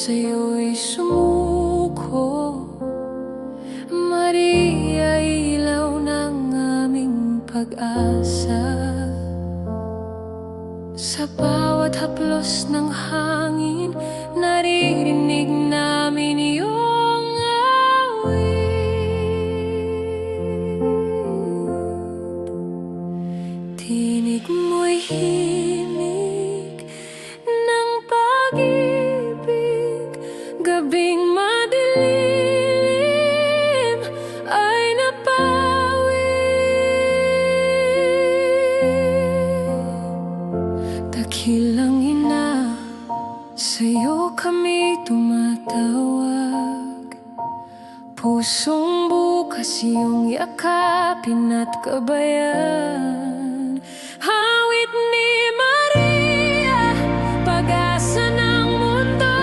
sa'yo'y sumuko. Maria, ilaw ng aming pag-asa. Sa bawat haplos ng hangin, naririnig namin iyong awit. Tinig mo'y himig ng pag-ibig. Gabing madilim ay napawi. Dakilang ina, sa'yo kami tumatawag. Pusong bukas iyong yakapin at gabayan. Awit ni Maria, pag-asa ng mundo.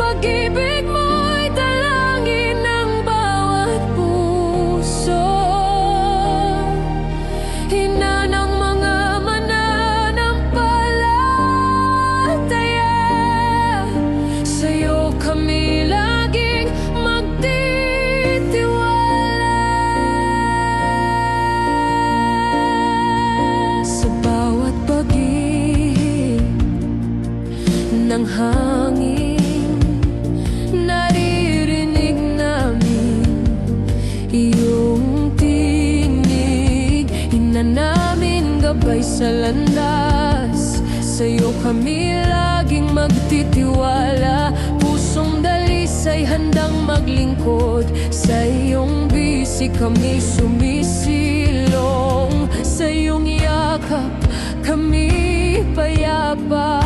Pag-ibig mo'y dalangin ng bawat puso. Ina ng mga mananampalataya, sa'yo kami laging magtitiwala. Sa bawat pag-ihip ng hangin, naririnig namin iyong tinig. Ina namin, gabay sa landas, sa'yo kami laging magtitiwala. Pusong dalisay handang maglingkod, sa iyong bisig kami sumisilong. Sa iyong yakap kami payapa.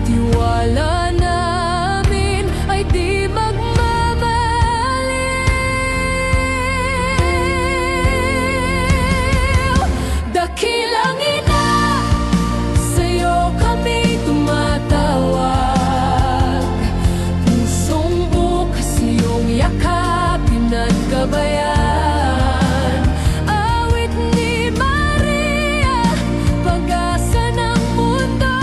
Tiwala namin ay di magmamaliw. Dakilang ina, sa'yo kami tumatawag. Pusong bukas iyong yakapin at gabayan. Awit ni Maria, pag-asa ng mundo.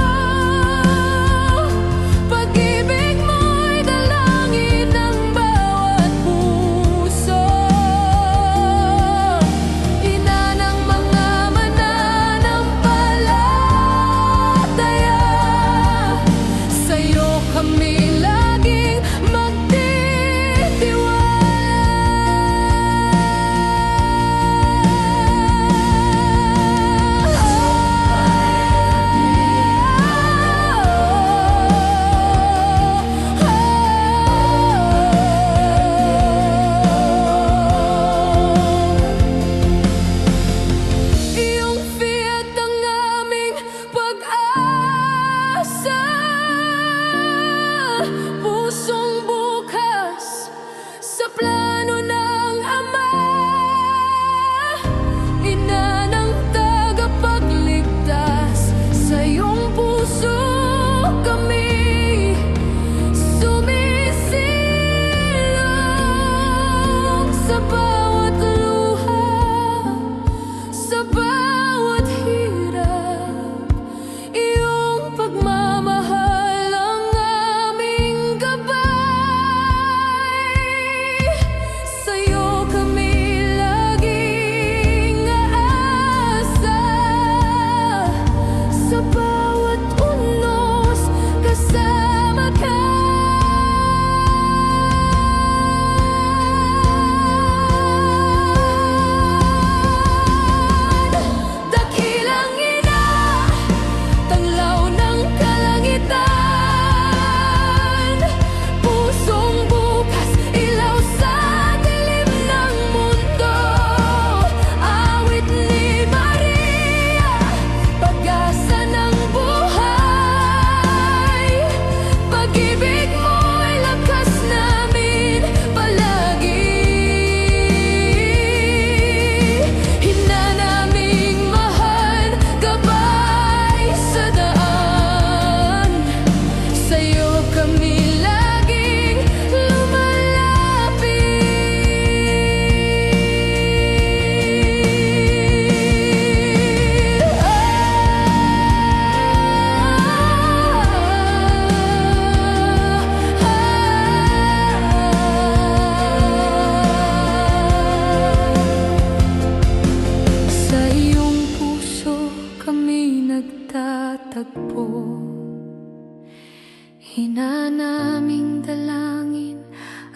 Hinanaming dalangin,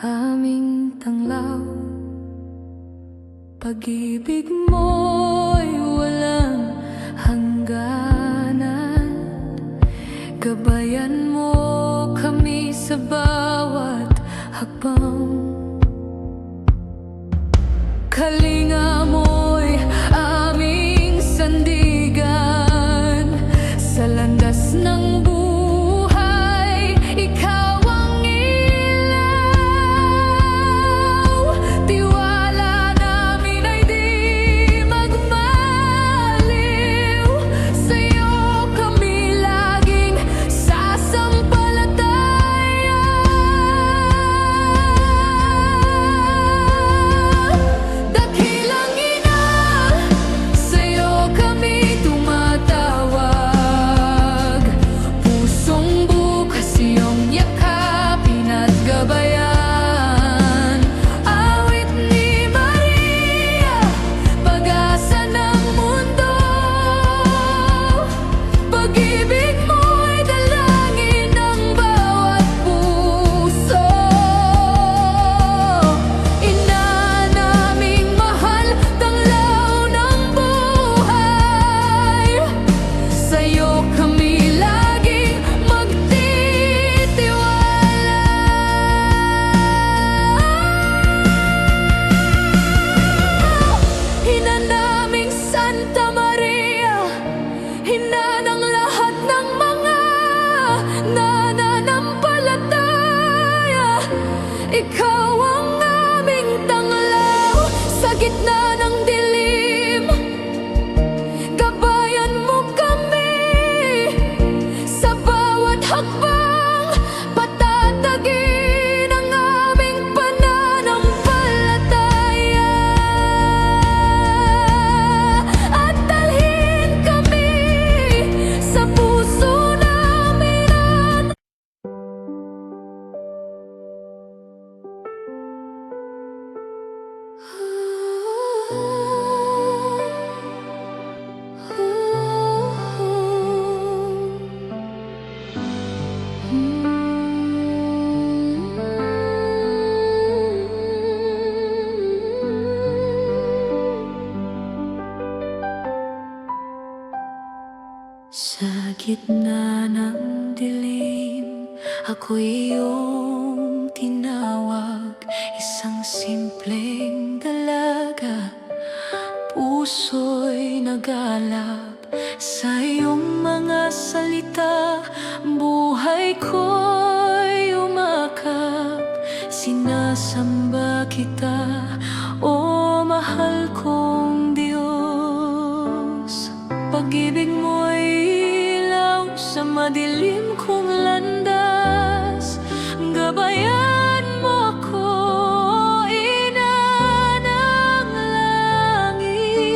aming tanglaw. Pag-ibig mo'y walang hangganan. Gabayan mo kami sa bawat hakbang. Kalinga mo'y aming sandigan. Sa landas ng buhay, ikaw ang ilaw. Tiwala namin ay di magmaliw. Sa'yo kami laging sasampalataya. Dakilang ina, sa'yo kami tumatawag. Pusong bukas iyong yakapin at gabayan. Awit ni Maria, pag-asa ng mundo. Pag-ibig mo'y dalangin ng bawat puso. Ina naming mahal, tanglaw ng buhay. Sa'yo kami laging magtitiwala. Ina naming Santa Maria, ina ng lahat ng mga nananampalataya. Ikaw ang aming tanglaw sa gitna ng dilim. Gabayan mo kami sa bawat hakbang. Patatagin ang aming pananampalataya. At dalhin kami sa puso namin at sa gitna ng dilim, ako'y iyong tinawag. Isang simpleng dalaga, puso'y nagalap sa iyong mga salita. Buhay ko'y umakap, sinasamba kita, o mahal kong Diyos. Pag-ibig mo'y ilaw sa madilim kong landas. Gabayan mo ako, ina ng langit.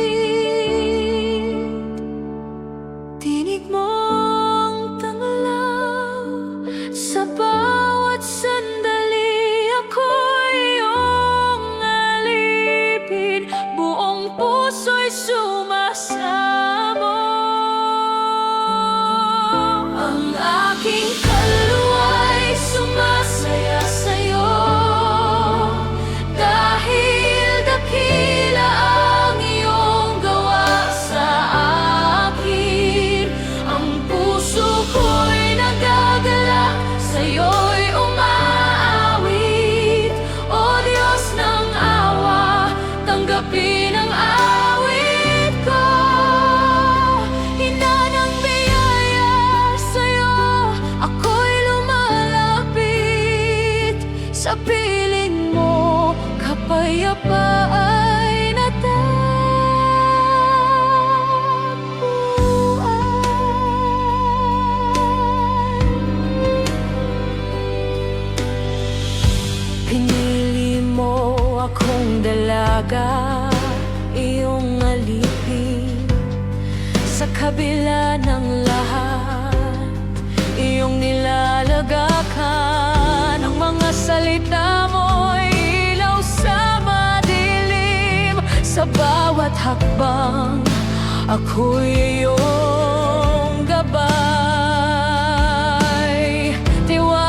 Tinig mong tanglaw sa bawat sandali. Ako'y iyong alipin, buong puso'y sumasamo. Ang aking kaluluwa'y sumasaya sa'yo, dahil dakila ang iyong gawa sa akin. Ang puso ko'y nagagalak, sa'yo'y umaawit. O Diyos ng awa, tanggapin ang awit ko. Ina ng biyaya, sa'yo ako'y lumalapit. Sa piling mo, kapayapaan at pinili mo akong dalaga, iyong alipin. Sa kabila ng lahat, iyong nilalagakan. Ang mga salita mo'y ilaw sa madilim. Sa bawat hakbang, ako'y iyong gabay. Tiwala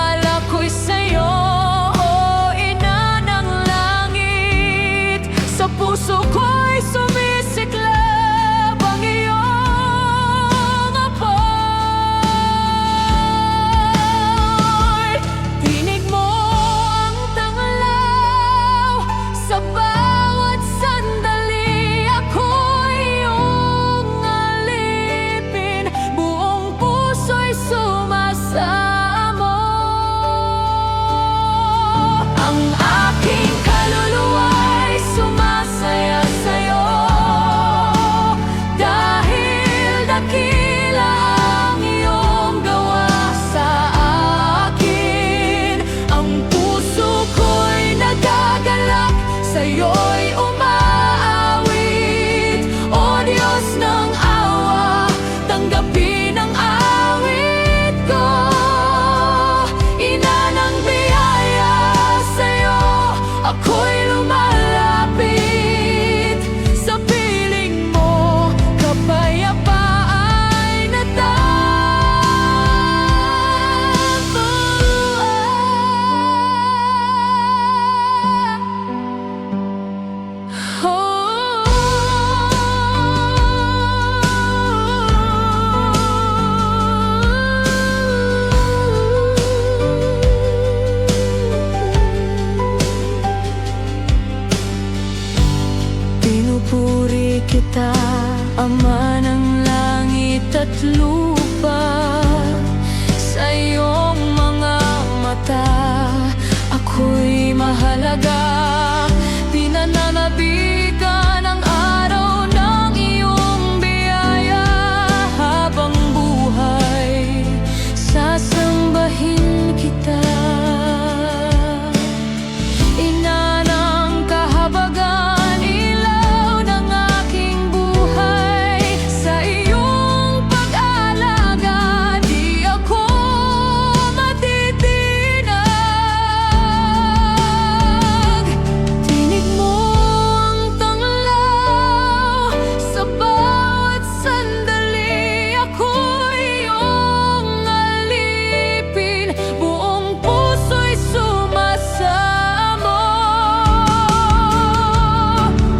Ama ng langit at lupa, sa iyong mga mata ako'y mahalaga. Pinananabigan ang araw ng iyong biyaya. Habang buhay, sasambahin kita. Ina ng kahabagan, ilaw ng aking buhay, sa iyong pag-alaga di ako matitinag. Tinig mo ang tanglaw sa bawat sandali, ako'y iyong alipin, buong puso'y sumasamo.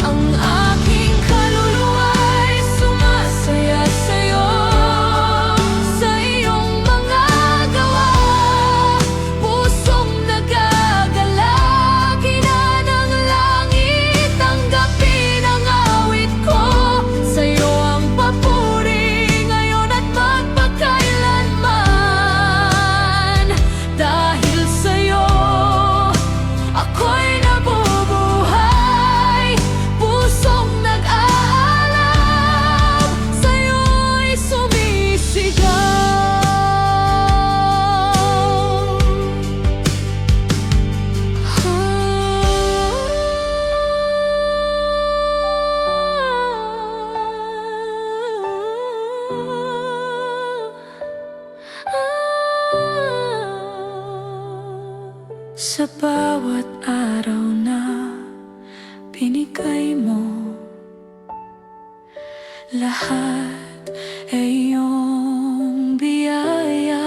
Ang aking kaluluwa'y sumasaya sa'yo, sa iyong mga gawa, pusong nagagalak. Ina ng langit, tanggapin ang awit ko, sa'yo ang papuri ngayon at magpakailanman. Dahil sa'yo ako'y nabubuhay, pusong nag-aalab, sa'yo'y sumisigaw. Sa bawat araw na binigay mo, lahat ay iyong biyaya.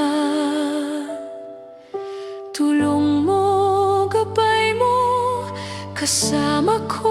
Tulong mo, gabay mo, kasama ko